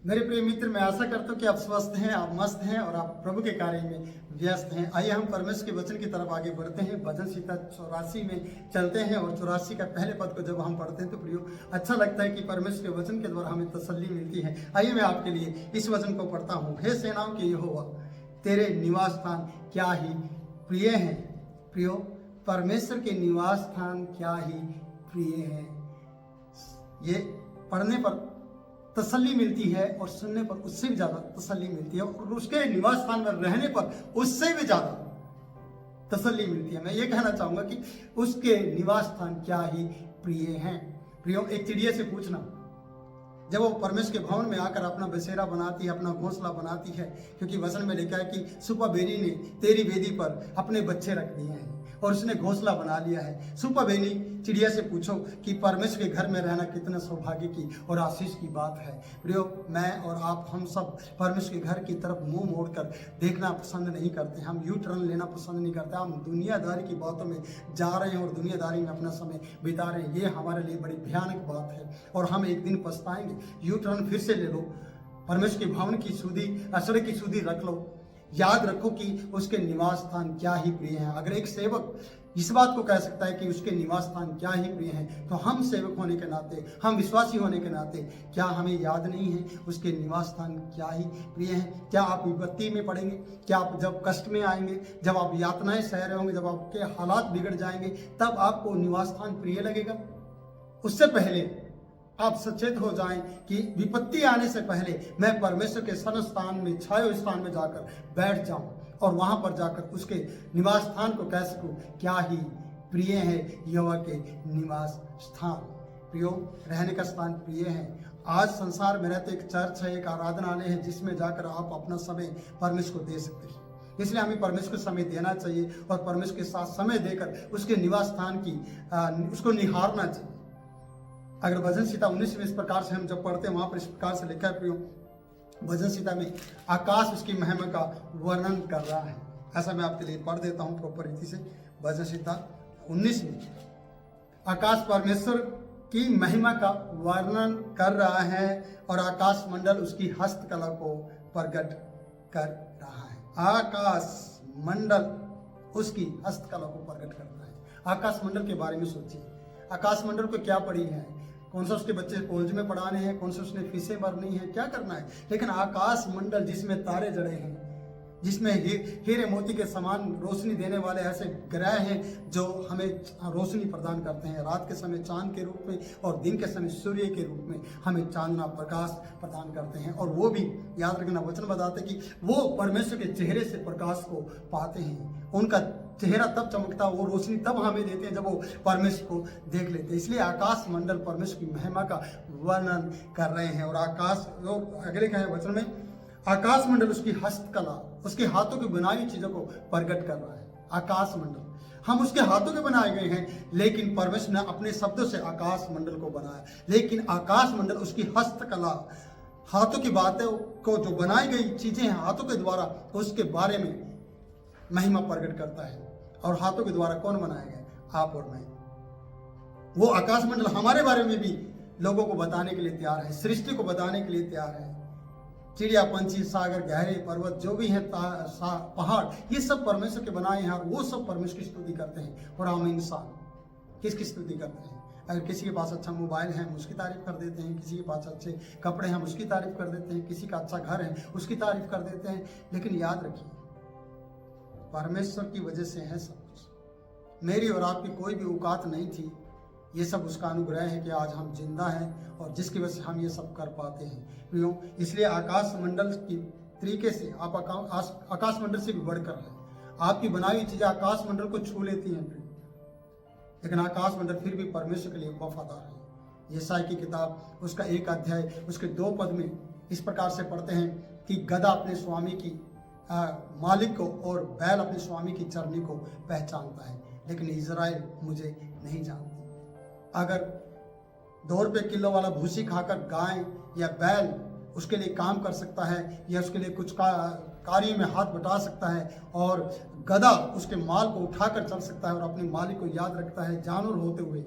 मेरे प्रिय मित्र, मैं आशा करता हूँ कि आप स्वस्थ हैं, आप मस्त हैं और आप प्रभु के कार्य में व्यस्त हैं। आइए हम परमेश्वर के वचन की तरफ आगे बढ़ते हैं। भजन संहिता 84 में चलते हैं और 84 का पहले पद को जब हम पढ़ते हैं तो प्रियो अच्छा लगता है कि परमेश्वर के वचन के द्वारा हमें तसल्ली मिलती है। आइए मैं आपके लिए इस वचन को पढ़ता हूँ। हे सेनाओं के यहोवा, तेरे निवास स्थान क्या ही प्रिय है। प्रियो, परमेश्वर के निवास स्थान क्या ही प्रिय है। ये पढ़ने पर तसल्ली मिलती है और सुनने पर उससे भी ज्यादा तसल्ली मिलती है और उसके निवास स्थान में रहने पर उससे भी ज्यादा तसल्ली मिलती है। मैं ये कहना चाहूंगा कि उसके निवास स्थान क्या ही प्रिय हैं। प्रियो, एक चिड़िया से पूछना, जब वो परमेश्वर के भवन में आकर अपना बसेरा बनाती है, अपना घोंसला बनाती है, क्योंकि वचन में लिखा है कि सुपा बेनी ने तेरी वेदी पर अपने बच्चे रख दिए हैं और उसने घोंसला बना लिया है। सुपा बेनी चिड़िया से पूछो कि परमेश्वर के घर में रहना कितना सौभाग्य की और आशीष की बात है। प्रियो, मैं और आप हम सब परमेश्वर के घर की तरफ मुंह मोड़कर देखना पसंद नहीं करते। हम यू टर्न लेना पसंद नहीं करते। हम दुनियादारी की बातों में जा रहे हैं और दुनियादारी में अपना समय बिता रहे हैं। ये हमारे लिए बड़ी भयानक बात है और हम एक दिन पछताएंगे। यू टर्न फिर से ले लो, परमेश्वर के भवन की सुधि, सड़क की सुधि रख लो। याद रखो कि उसके निवास स्थान क्या ही प्रिय है। अगर एक सेवक इस बात को कह सकता है कि उसके निवास स्थान क्या ही प्रिय है, तो हम सेवक होने के नाते, हम विश्वासी होने के नाते, क्या हमें याद नहीं है उसके निवास स्थान क्या ही प्रिय है? क्या आप विपत्ति में पड़ेंगे? क्या आप जब कष्ट में आएंगे, जब आप यातनाएं सह रहे होंगे, जब आपके हालात बिगड़ जाएंगे, तब आपको निवास स्थान प्रिय लगेगा? उससे पहले आप सचेत हो जाएं कि विपत्ति आने से पहले मैं परमेश्वर के सन स्थान में, छायो स्थान में जाकर बैठ जाऊं और वहां पर जाकर उसके निवास स्थान को कह सकूं क्या ही प्रिय है यहोवा के निवास स्थान। प्रियो, रहने का स्थान प्रिय है। आज संसार में रहते एक चर्च है, एक आराधनालय है जिसमें जाकर आप अपना समय परमेश्वर को दे सकते हैं। इसलिए हमें परमेश्वर को समय देना चाहिए और परमेश्वर के साथ समय देकर उसके निवास स्थान की उसको निहारना चाहिए। अगर भजन संहिता 19 में इस प्रकार से हम जब पढ़ते हैं, वहां पर इस प्रकार से लिखा है प्रियो, भजन संहिता में आकाश उसकी महिमा का वर्णन कर रहा है। ऐसा मैं आपके लिए पढ़ देता हूं प्रॉपर रीति से। भजन संहिता 19 में आकाश परमेश्वर की महिमा का वर्णन कर रहा है और आकाश मंडल उसकी हस्तकला को प्रकट कर रहा है। आकाश मंडल उसकी हस्तकला को प्रकट करता है। आकाश मंडल के बारे में सोचिए, आकाश मंडल को क्या पड़ी है? कौन सा उसके बच्चे कॉलेज में पढ़ाने हैं, कौन सा उसने फीसें भरनी है, क्या करना है? लेकिन आकाश मंडल जिसमें तारे जड़े हैं, जिसमें हीरे मोती के समान रोशनी देने वाले ऐसे ग्रह हैं जो हमें रोशनी प्रदान करते हैं। रात के समय चांद के रूप में और दिन के समय सूर्य के रूप में हमें चांदना प्रकाश प्रदान करते हैं। और वो भी याद रखना, वचन बताते कि वो परमेश्वर के चेहरे से प्रकाश को पाते हैं। उनका चेहरा तब चमकता, वो रोशनी तब हमें देते हैं जब वो परमेश्वर को देख लेते हैं। इसलिए आकाश मंडल परमेश्वर की महिमा का वर्णन कर रहे हैं। और आकाश, अगले का है वचन में, आकाश मंडल उसकी हस्तकला, उसके हाथों की बनाई हुई चीजों को प्रकट कर रहा है। आकाश मंडल हम उसके हाथों के बनाए गए हैं, लेकिन परमेश्वर ने अपने शब्दों से आकाश मंडल को बनाया। लेकिन आकाश मंडल उसकी हस्तकला, हाथों की बातों को, जो बनाई गई चीजें हैं हाथों के द्वारा, उसके बारे में महिमा प्रकट करता है। और हाथों के द्वारा कौन बनाया गया? आप और मैं। वो आकाश मंडल हमारे बारे में भी लोगों को बताने के लिए तैयार है, सृष्टि को बताने के लिए तैयार है। चिड़िया, पंछी, सागर, गहरे पर्वत, जो भी है, पहाड़, ये सब परमेश्वर के बनाए हैं और वो सब परमेश्वर की स्तुति करते हैं। और हम इंसान किसकी स्तुति करते हैं? अगर किसी के पास अच्छा मोबाइल है हम उसकी तारीफ कर देते हैं, किसी के पास अच्छे कपड़े हैं हम उसकी तारीफ कर देते हैं, किसी का अच्छा घर है उसकी तारीफ कर देते हैं। लेकिन याद रखिए, परमेश्वर की वजह से है सब कुछ। मेरी और आपकी कोई भी औकात नहीं थी। ये सब उसका अनुग्रह है कि आज हम जिंदा हैं और जिसकी वजह से हम ये सब कर पाते हैं। प्रियो, इसलिए आकाश मंडल की तरीके से आप आकाश मंडल से भी बढ़कर है। आपकी बनाई हुई चीजें आकाश मंडल को छू लेती हैं, लेकिन आकाश मंडल फिर भी परमेश्वर के लिए वफादार है। यशायाह की किताब उसका 1 अध्याय उसके 2 पद में इस प्रकार से पढ़ते हैं कि गधा अपने स्वामी की मालिक को और बैल अपने स्वामी की चरनी को पहचानता है, लेकिन इजराइल मुझे नहीं जानती। अगर 2 रुपये किलो वाला भूसी खाकर गाय या बैल उसके लिए काम कर सकता है या उसके लिए कुछ कार्य में हाथ बटा सकता है, और गधा उसके माल को उठाकर चल सकता है और अपने मालिक को याद रखता है जानवर होते हुए,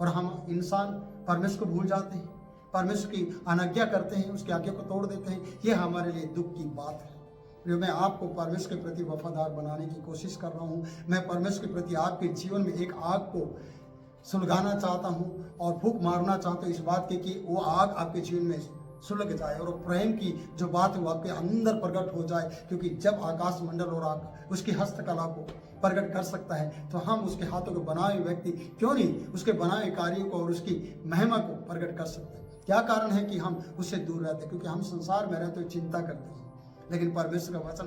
और हम इंसान परमेश्वर को भूल जाते हैं। परमेश्वर की अनज्ञा करते हैं, उसकी आज्ञा को तोड़ देते हैं, ये हमारे लिए दुख की बात है। जो मैं आपको परमेश्वर के प्रति वफादार बनाने की कोशिश कर रहा हूँ। मैं परमेश्वर के प्रति आपके जीवन में एक आग को सुलगाना चाहता हूँ और फूंक मारना चाहता हूँ इस बात की कि वो आग आपके जीवन में सुलग जाए और प्रेम की जो बात है वो आपके अंदर प्रकट हो जाए। क्योंकि जब आकाश मंडल और आग उसकी हस्तकला को प्रकट कर सकता है तो हम उसके हाथों के बनाए हुए व्यक्ति क्यों नहीं उसके बनाए कार्यों को और उसकी महिमा को प्रकट कर सकते हैं। क्या कारण है कि हम उससे दूर रहते हैं? क्योंकि हम संसार में रहते हुए चिंता करते हैं, लेकिन परमेश्वर का वचन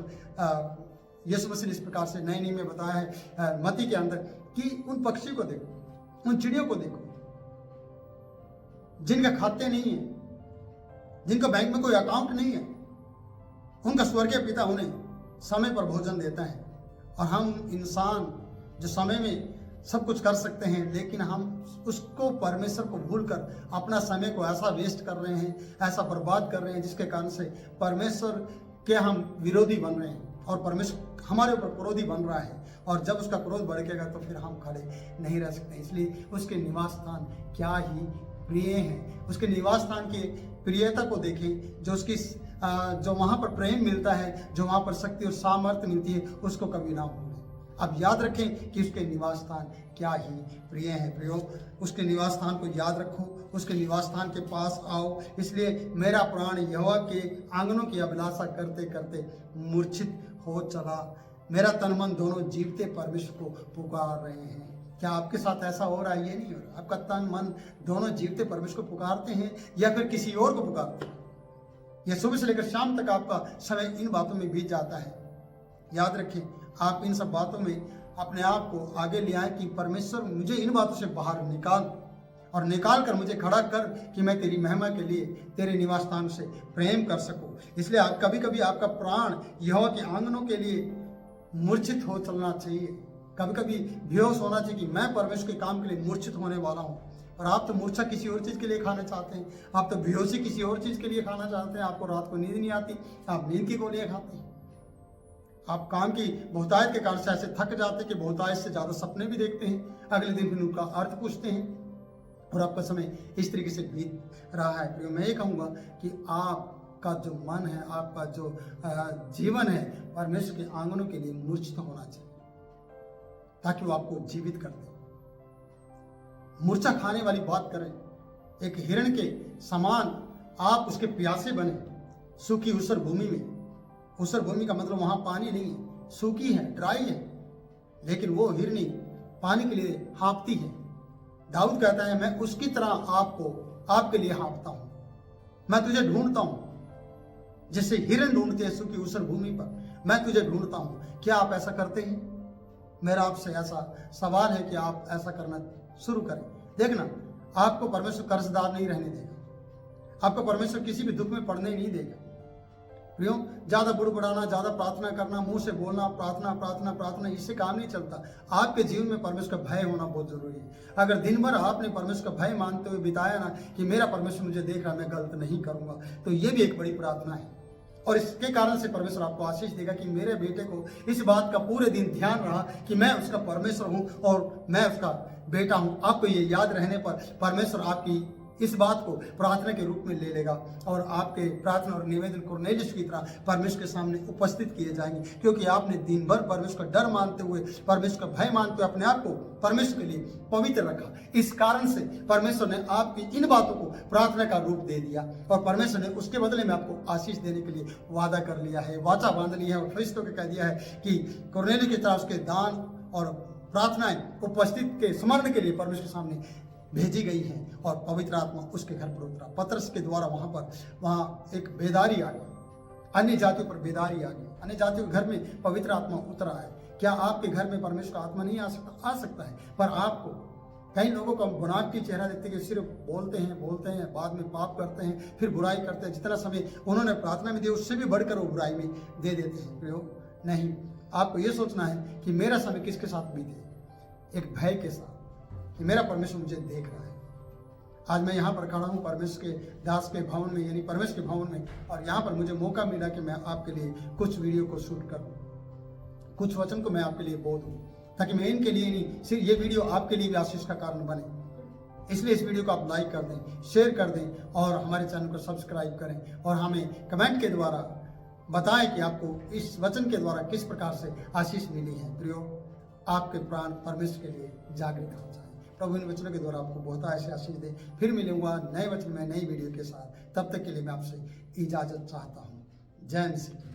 यीशु मसीह ने इस प्रकार से नई में बताया है मत्ती के अंदर कि उन पक्षी को देखो, उन चिड़ियों को देखो जिनका खाते नहीं है, जिनका बैंक में कोई अकाउंट नहीं है, उनका स्वर्गीय पिता उन्हें समय पर भोजन देता है। और हम इंसान जो समय में सब कुछ कर सकते हैं, लेकिन हम उसको परमेश्वर को भूलकर अपना समय को ऐसा वेस्ट कर रहे हैं, ऐसा बर्बाद कर रहे हैं, जिसके कारण से परमेश्वर के हम विरोधी बन रहे हैं और परमेश्वर हमारे ऊपर क्रोधी बन रहा है। और जब उसका क्रोध बढ़ेगा तो फिर हम खड़े नहीं रह सकते। इसलिए उसके निवास स्थान क्या ही प्रिय हैं। उसके निवास स्थान की प्रियता को देखें, जो उसकी जो वहाँ पर प्रेम मिलता है, जो वहाँ पर शक्ति और सामर्थ्य मिलती है, उसको कभी ना भूलें। अब याद रखें कि उसके निवास स्थान क्या ही प्रिय है। प्रियो, उसके निवास स्थान को याद रखो, उसके निवास स्थान के पास आओ। इसलिए मेरा प्राण यहोवा के आंगनों की अभिलाषा करते करते मूर्छित हो चला। मेरा तन मन दोनों जीवते परमेश्वर को पुकार रहे हैं। क्या आपके साथ ऐसा हो रहा है? ये नहीं हो रहा। आपका तन मन दोनों जीवते परमेश्वर को पुकारते हैं या फिर किसी और को पुकारते हैं? यह सुबह से लेकर शाम तक आपका समय इन बातों में बीत जाता है। याद रखें, आप इन सब बातों में अपने आप को आगे ले आए कि परमेश्वर मुझे इन बातों से बाहर निकाल और निकाल कर मुझे खड़ा कर कि मैं तेरी महिमा के लिए तेरे निवास स्थान से प्रेम कर सकूं। इसलिए कभी कभी आपका प्राण यहोवा के आंगनों के लिए मूर्छित हो चलना चाहिए। कभी कभी बेहोश होना चाहिए कि मैं परमेश्वर के काम के लिए मूर्छित होने वाला हूँ। और आप तो मूर्छा किसी और चीज़ के लिए खाना चाहते हैं, आप तो बेहोशी किसी और चीज़ के लिए खाना चाहते हैं। आपको रात को नींद नहीं आती, आप नींद की गोलियां खाते हैं। आप काम की बहुतायत के कारण से ऐसे थक जाते हैं कि बहुतायत से ज़्यादा सपने भी देखते हैं, अगले दिन फिर उनका अर्थ पूछते हैं और आपका समय इस तरीके से बीत रहा है। प्रियो, मैं ये कहूँगा कि आपका जो मन है, आपका जो जीवन है, परमेश्वर के आंगनों के लिए मूर्छित होना चाहिए ताकि वो आपको जीवित कर दे। मूर्छा खाने वाली बात करें, एक हिरण के समान आप उसके प्यासे बने सूखी ऊसर भूमि में। ऊसर भूमि का मतलब वहां पानी नहीं है, सूखी है, ड्राई है, लेकिन वो हिरनी पानी के लिए हाँफती है। दाऊद कहता है, मैं उसकी तरह आपके लिए हाँफता हूं, मैं तुझे ढूंढता हूं जैसे हिरन ढूंढते हैं सूखी ऊसर भूमि पर, मैं तुझे ढूंढता हूं। क्या आप ऐसा करते हैं? मेरा आपसे ऐसा सवाल है कि आप ऐसा करना शुरू करें। देखना, आपको परमेश्वर कर्जदार नहीं रहने देगा, आपको परमेश्वर किसी भी दुख में पड़ने नहीं देगा। क्यों? ज्यादा बुड़बुड़ाना, ज्यादा प्रार्थना करना, मुंह से बोलना प्रार्थना प्रार्थना प्रार्थना, इससे काम नहीं चलता। आपके जीवन में परमेश्वर का भय होना बहुत जरूरी है। अगर दिन भर आपने परमेश्वर का भय मानते हुए बिताया ना कि मेरा परमेश्वर मुझे देख रहा, मैं गलत नहीं करूंगा, तो ये भी एक बड़ी प्रार्थना है। और इसके कारण से परमेश्वर आपको आशीष देगा कि मेरे बेटे को इस बात का पूरे दिन ध्यान रहा कि मैं उसका परमेश्वर हूं और मैं उसका बेटा हूं। आपको ये याद रहने पर परमेश्वर आपकी इस बात को प्रार्थना के रूप में ले लेगा और आपके प्रार्थना और निवेदन कुरनेलियुस की तरह परमेश्वर के सामने उपस्थित किए जाएंगे, क्योंकि आपने दिन भर परमेश्वर का डर मानते हुए, परमेश्वर का भय मानते हुए अपने आप को परमेश्वर के लिए पवित्र रखा। इस कारण से परमेश्वर ने आपकी इन बातों को प्रार्थना का रूप दे दिया और परमेश्वर ने उसके बदले में आपको आशीष देने के लिए वादा कर लिया है, वाचा बांध लिया है और फरिश्तों को कह दिया है कि कुरनेलियुस की तरह उसके दान और प्रार्थनाएं उपस्थित के स्मरण के लिए परमेश्वर के सामने भेजी गई है और पवित्र आत्मा उसके घर पर उतरा। पतरस के द्वारा वहां एक बेदारी आ गई, अन्य जातियों पर बेदारी आ गई, अन्य जातियों के घर में पवित्र आत्मा उतरा है। क्या आपके घर में परमेश्वर का आत्मा नहीं आ सकता है? पर आपको कई लोगों को गुनाह चेहरा देखते कि सिर्फ बोलते हैं, बाद में पाप करते हैं, फिर बुराई करते हैं। जितना समय उन्होंने प्रार्थना में दिया उससे भी बढ़कर वो बुराई में दे देते हैं। प्रयोग नहीं, आपको ये सोचना है कि मेरा समय किसके साथ बीते, एक भय के साथ कि मेरा परमेश्वर मुझे देख रहा है। आज मैं यहाँ पर खड़ा हूँ परमेश्वर के दास के भवन में, यानी परमेश्वर के भवन में, और यहाँ पर मुझे मौका मिला कि मैं आपके लिए कुछ वीडियो को शूट करूँ, कुछ वचन को मैं आपके लिए बोल दूँ, ताकि मैं इनके लिए नहीं, सिर्फ ये वीडियो आपके लिए भी आशीष का कारण बने। इसलिए इस वीडियो को आप लाइक कर दें, शेयर कर दें और हमारे चैनल को सब्सक्राइब करें और हमें कमेंट के द्वारा बताएं कि आपको इस वचन के द्वारा किस प्रकार से आशीष मिली है। प्रियो, आपके प्राण परमेश्वर के लिए जागृत हो जाए। प्रभु इन वचनों के द्वारा आपको बहुत ऐसे आशीष दे। फिर मिलूंगा नए वचन में नई वीडियो के साथ। तब तक के लिए मैं आपसे इजाजत चाहता हूँ। जय मसीह।